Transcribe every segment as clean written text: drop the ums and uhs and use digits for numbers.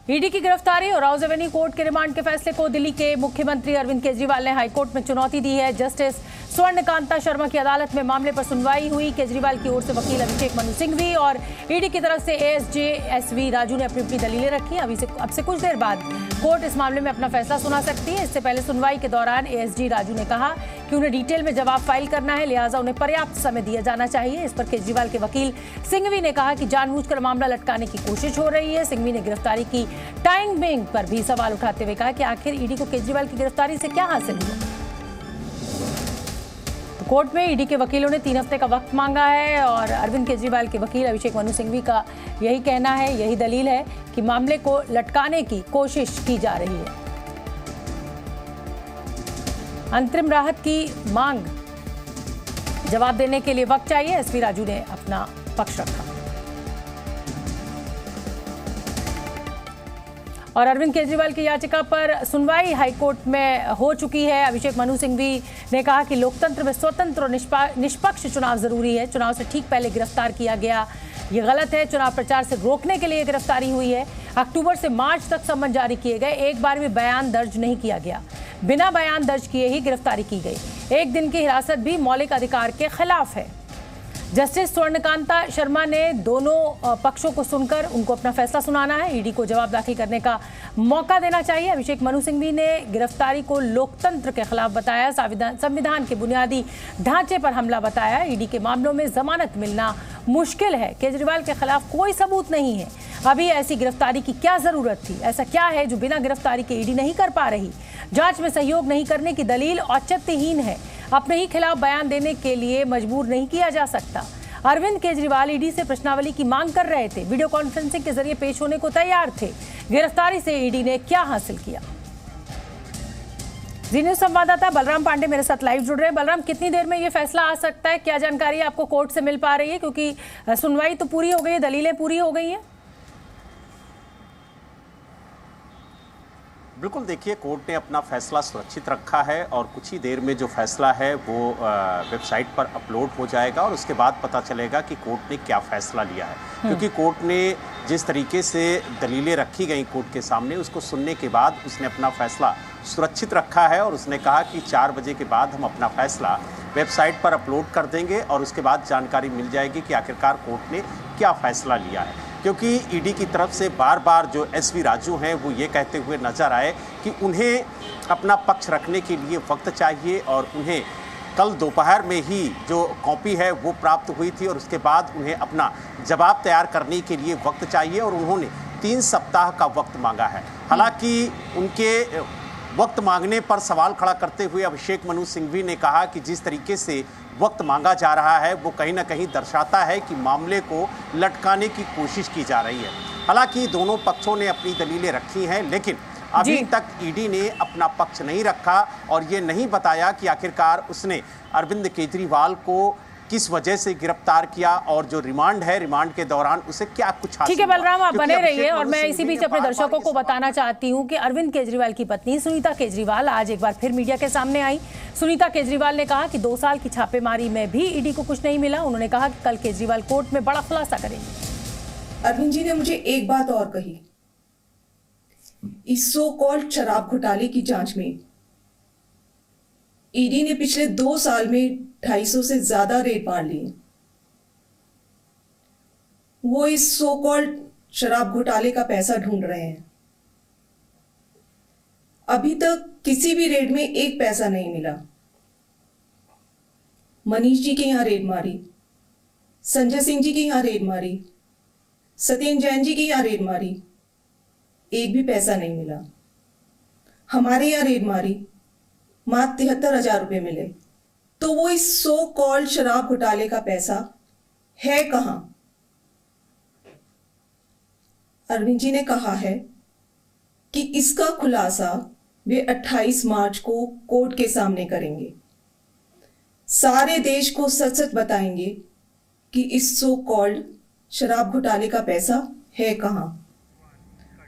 ED की गिरफ्तारी और राउज एवेन्यू कोर्ट के रिमांड के फैसले को दिल्ली के मुख्यमंत्री अरविंद केजरीवाल ने हाईकोर्ट में चुनौती दी है। जस्टिस स्वर्णकांता शर्मा की अदालत में मामले पर सुनवाई हुई। केजरीवाल की ओर से वकील अभिषेक मनु सिंघवी और ईडी की तरफ से एएसजे एसवी राजू ने अपनी अपनी दलीलें रखी। अब से कुछ देर बाद कोर्ट इस मामले में अपना फैसला सुना सकती है। इससे पहले सुनवाई के दौरान एएसजी राजू ने कहा कि उन्हें डिटेल में जवाब फाइल करना है, लिहाजा उन्हें पर्याप्त समय दिया जाना चाहिए। इस पर केजरीवाल के वकील सिंघवी ने कहा कि जानबूझकर मामला लटकाने की कोशिश हो रही है। सिंघवी ने गिरफ्तारी की टाइमिंग पर भी सवाल उठाते हुए कहा कि आखिर ईडी को केजरीवाल की गिरफ्तारी से क्या हासिल हुआ। कोर्ट में ईडी के वकीलों ने 3 हफ्ते का वक्त मांगा है और अरविंद केजरीवाल के वकील अभिषेक मनु सिंघवी का यही कहना है, यही दलील है कि मामले को लटकाने की कोशिश की जा रही है। अंतरिम राहत की मांग जवाब देने के लिए वक्त चाहिए, एसवी राजू ने अपना पक्ष रखा। और अरविंद केजरीवाल की याचिका पर सुनवाई हाईकोर्ट में हो चुकी है। अभिषेक मनु सिंघवी ने कहा कि लोकतंत्र में स्वतंत्र और निष्पक्ष चुनाव जरूरी है। चुनाव से ठीक पहले गिरफ्तार किया गया, ये गलत है। चुनाव प्रचार से रोकने के लिए गिरफ्तारी हुई है। अक्टूबर से मार्च तक समन जारी किए गए, एक बार भी बयान दर्ज नहीं किया गया। बिना बयान दर्ज किए ही गिरफ्तारी की गई। 1 दिन की हिरासत भी मौलिक अधिकार के खिलाफ है। जस्टिस स्वर्णकांता शर्मा ने दोनों पक्षों को सुनकर उनको अपना फैसला सुनाना है। ईडी को जवाब दाखिल करने का मौका देना चाहिए। अभिषेक मनु सिंघवी ने गिरफ्तारी को लोकतंत्र के खिलाफ बताया, संविधान के बुनियादी ढांचे पर हमला बताया। ईडी के मामलों में जमानत मिलना मुश्किल है। केजरीवाल के खिलाफ कोई सबूत नहीं है। अभी ऐसी गिरफ्तारी की क्या जरूरत थी? ऐसा क्या है जो बिना गिरफ्तारी के ईडी नहीं कर पा रही? जांच में सहयोग नहीं करने की दलील औचित्यहीन है। अपने ही खिलाफ बयान देने के लिए मजबूर नहीं किया जा सकता। अरविंद केजरीवाल ईडी से प्रश्नावली की मांग कर रहे थे, वीडियो कॉन्फ्रेंसिंग के जरिए पेश होने को तैयार थे। गिरफ्तारी से ईडी ने क्या हासिल किया? जी न्यूज संवाददाता बलराम पांडे मेरे साथ लाइव जुड़ रहे हैं। बलराम, कितनी देर में ये फैसला आ सकता है? क्या जानकारी आपको कोर्ट से मिल पा रही है? क्योंकि सुनवाई तो पूरी हो गई है, दलीलें पूरी हो गई हैं। बिल्कुल, देखिए, कोर्ट ने अपना फैसला सुरक्षित रखा है और कुछ ही देर में जो फैसला है वो वेबसाइट पर अपलोड हो जाएगा और उसके बाद पता चलेगा कि कोर्ट ने क्या फैसला लिया है। क्योंकि कोर्ट ने जिस तरीके से दलीलें रखी गई कोर्ट के सामने, उसको सुनने के बाद उसने अपना फैसला सुरक्षित रखा है और उसने कहा कि 4 बजे के बाद हम अपना फैसला वेबसाइट पर अपलोड कर देंगे और उसके बाद जानकारी मिल जाएगी कि आखिरकार कोर्ट ने क्या फैसला लिया है। क्योंकि ईडी की तरफ से बार बार जो एसवी राजू हैं वो ये कहते हुए नजर आए कि उन्हें अपना पक्ष रखने के लिए वक्त चाहिए और उन्हें कल दोपहर में ही जो कॉपी है वो प्राप्त हुई थी और उसके बाद उन्हें अपना जवाब तैयार करने के लिए वक्त चाहिए और उन्होंने 3 सप्ताह का वक्त मांगा है। हालांकि उनके वक्त मांगने पर सवाल खड़ा करते हुए अभिषेक मनु सिंघवी ने कहा कि जिस तरीके से वक्त मांगा जा रहा है वो कहीं ना कहीं दर्शाता है कि मामले को लटकाने की कोशिश की जा रही है। हालांकि दोनों पक्षों ने अपनी दलीलें रखी हैं, लेकिन अभी तक ईडी ने अपना पक्ष नहीं रखा और ये नहीं बताया कि आखिरकार उसने अरविंद केजरीवाल को किस वजह से गिरफ्तार किया और जो रिमांड है, रिमांड के दौरान उसे क्या कुछ हासिल। ठीक है बलराम, आप बने रहिए और मैं इसी बीच अपने दर्शकों को बताना चाहती हूं कि अरविंद केजरीवाल की पत्नी सुनीता केजरीवाल आज एक बार फिर मीडिया के सामने आई। सुनीता केजरीवाल ने कहा कि 2 साल की छापेमारी में भी ईडी को कुछ नहीं मिला। उन्होंने कहा कि कल केजरीवाल कोर्ट में बड़ा खुलासा करेंगे। अरविंद जी ने मुझे एक बात और कही, इस सो कॉल्ड शराब घोटाले की जांच में ईडी ने पिछले 2 साल में 250 से ज्यादा रेड मार लिए। वो इस सो कॉल्ड शराब घोटाले का पैसा ढूंढ रहे हैं। अभी तक किसी भी रेड में 1 पैसा नहीं मिला। मनीष जी के यहां रेड मारी, संजय सिंह जी की यहां रेड मारी, सत्येंद्र जैन जी की यहां रेड मारी, 1 भी पैसा नहीं मिला। हमारे यहां रेड मारी, मात्र 73,000 रुपए मिले। तो वो इस सो कॉल्ड शराब घोटाले का पैसा है कहां? अरविंद जी ने कहा है कि इसका खुलासा वे 28 मार्च को कोर्ट के सामने करेंगे। सारे देश को सच सच बताएंगे कि इस सो कॉल्ड शराब घोटाले का पैसा है कहां।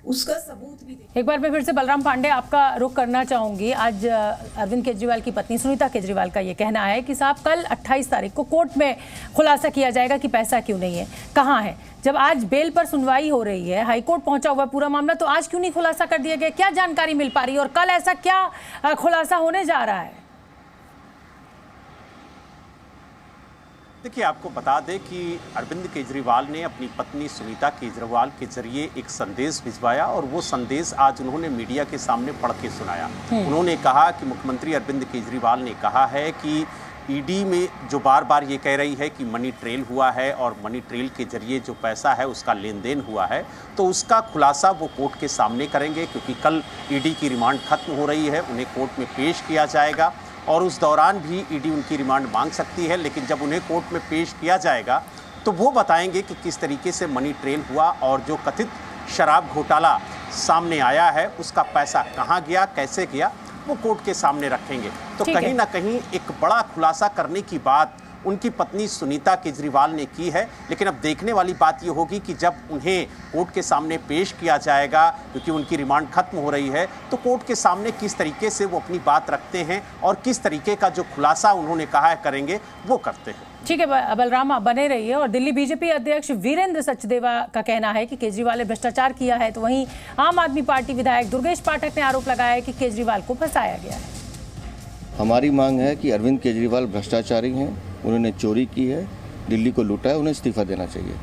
उसका सबूत भी एक बार मैं फिर से बलराम पांडे आपका रुख करना चाहूंगी। आज अरविंद केजरीवाल की पत्नी सुनीता केजरीवाल का ये कहना है कि साहब कल 28 तारीख को कोर्ट में खुलासा किया जाएगा कि पैसा क्यों नहीं है, कहाँ है। जब आज बेल पर सुनवाई हो रही है, हाईकोर्ट पहुंचा हुआ पूरा मामला, तो आज क्यों नहीं खुलासा कर दिया गया? क्या जानकारी मिल पा रही है और कल ऐसा क्या खुलासा होने जा रहा है? देखिए, आपको बता दें कि अरविंद केजरीवाल ने अपनी पत्नी सुनीता केजरीवाल के जरिए एक संदेश भिजवाया और वो संदेश आज उन्होंने मीडिया के सामने पढ़ के सुनाया। उन्होंने कहा कि मुख्यमंत्री अरविंद केजरीवाल ने कहा है कि ईडी में जो बार बार ये कह रही है कि मनी ट्रेल हुआ है और मनी ट्रेल के जरिए जो पैसा है उसका लेन देन हुआ है, तो उसका खुलासा वो कोर्ट के सामने करेंगे, क्योंकि कल ईडी की रिमांड खत्म हो रही है, उन्हें कोर्ट में पेश किया जाएगा और उस दौरान भी ईडी उनकी रिमांड मांग सकती है। लेकिन जब उन्हें कोर्ट में पेश किया जाएगा तो वो बताएंगे कि किस तरीके से मनी ट्रेल हुआ और जो कथित शराब घोटाला सामने आया है उसका पैसा कहाँ गया, कैसे गया, वो कोर्ट के सामने रखेंगे। तो कहीं ना कहीं एक बड़ा खुलासा करने की बात उनकी पत्नी सुनीता केजरीवाल ने की है। लेकिन अब देखने वाली बात ये होगी कि जब उन्हें कोर्ट के सामने पेश किया जाएगा, क्योंकि उनकी रिमांड खत्म हो रही है, तो कोर्ट के सामने किस तरीके से वो अपनी बात रखते हैं और किस तरीके का जो खुलासा उन्होंने कहा है करेंगे वो करते हैं। ठीक है बलराम, आप बने रहिए। और दिल्ली बीजेपी अध्यक्ष वीरेंद्र सचदेवा का कहना है कि केजरीवाल ने भ्रष्टाचार किया है, तो वहीं आम आदमी पार्टी विधायक दुर्गेश पाठक ने आरोप लगाया है कि केजरीवाल को फंसाया गया है। हमारी मांग है कि अरविंद केजरीवाल भ्रष्टाचारी हैं, उन्होंने चोरी की है, दिल्ली को लूटा है, उन्हें इस्तीफा देना चाहिए।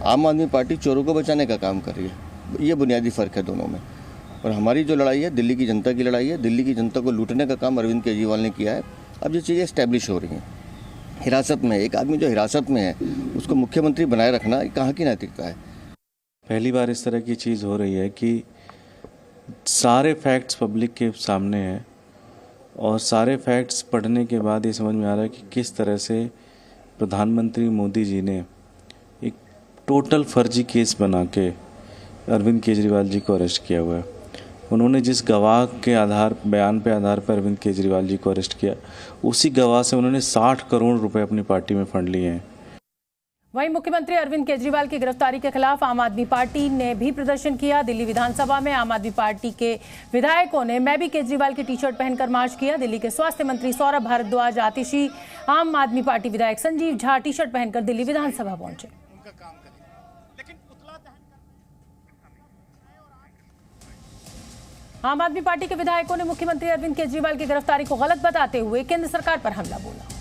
आम आदमी पार्टी चोरों को बचाने का काम कर रही है, ये बुनियादी फ़र्क है दोनों में। और हमारी जो लड़ाई है दिल्ली की जनता की लड़ाई है। दिल्ली की जनता को लूटने का काम अरविंद केजरीवाल ने किया है। अब ये चीज़ें इस्टेब्लिश हो रही हैं। हिरासत में एक आदमी जो हिरासत में है उसको मुख्यमंत्री बनाए रखना कहाँ की नैतिकता है? पहली बार इस तरह की चीज़ हो रही है कि सारे फैक्ट्स पब्लिक के सामने हैं और सारे फैक्ट्स पढ़ने के बाद ये समझ में आ रहा है कि किस तरह से प्रधानमंत्री मोदी जी ने एक टोटल फर्जी केस बना के अरविंद केजरीवाल जी को अरेस्ट किया हुआ है। उन्होंने जिस गवाह के बयान पे आधार पर अरविंद केजरीवाल जी को अरेस्ट किया, उसी गवाह से उन्होंने 60 करोड़ रुपए अपनी पार्टी में फंड लिए हैं। वहीं मुख्यमंत्री अरविंद केजरीवाल की गिरफ्तारी के खिलाफ आम आदमी पार्टी ने भी प्रदर्शन किया। दिल्ली विधानसभा में आम आदमी पार्टी के विधायकों ने मैं भी केजरीवाल की टी शर्ट पहनकर मार्च किया। दिल्ली के स्वास्थ्य मंत्री सौरभ भारद्वाज, आतिशी, आम आदमी पार्टी विधायक संजीव झा टी शर्ट पहनकर दिल्ली विधानसभा पहुंचे। आम आदमी पार्टी के विधायकों ने मुख्यमंत्री अरविंद केजरीवाल की गिरफ्तारी को गलत बताते हुए केंद्र सरकार पर हमला बोला।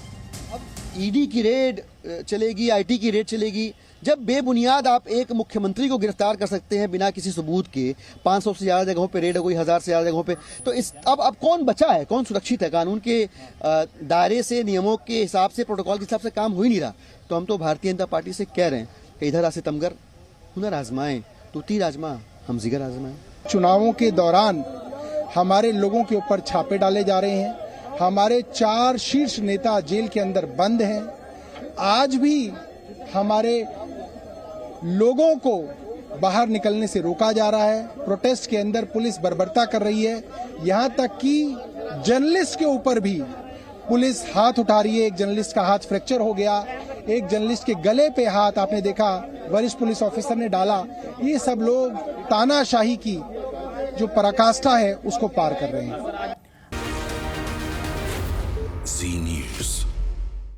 ईडी की रेड चलेगी, आईटी की रेड चलेगी। जब बेबुनियाद आप एक मुख्यमंत्री को गिरफ्तार कर सकते हैं बिना किसी सबूत के, 500 से ज्यादा जगहों पे रेड हो गई, 1000 से ज्यादा जगहों पे, तो इस अब कौन बचा है, कौन सुरक्षित है? कानून के दायरे से, नियमों के हिसाब से, प्रोटोकॉल के हिसाब से काम हो ही नहीं रहा। तो हम तो भारतीय जनता पार्टी से कह रहे हैं कि इधर सितमगर हुनर आजमाएं, तो तीर आजमा, हम जिगर आजमाएं। चुनावों के दौरान हमारे लोगों के ऊपर छापे डाले जा रहे हैं। हमारे 4 शीर्ष नेता जेल के अंदर बंद हैं। आज भी हमारे लोगों को बाहर निकलने से रोका जा रहा है। प्रोटेस्ट के अंदर पुलिस बर्बरता कर रही है। यहाँ तक कि जर्नलिस्ट के ऊपर भी पुलिस हाथ उठा रही है। एक जर्नलिस्ट का हाथ फ्रैक्चर हो गया, एक जर्नलिस्ट के गले पे हाथ आपने देखा वरिष्ठ पुलिस ऑफिसर ने डाला। ये सब लोग तानाशाही की जो पराकाष्ठा है उसको पार कर रहे हैं।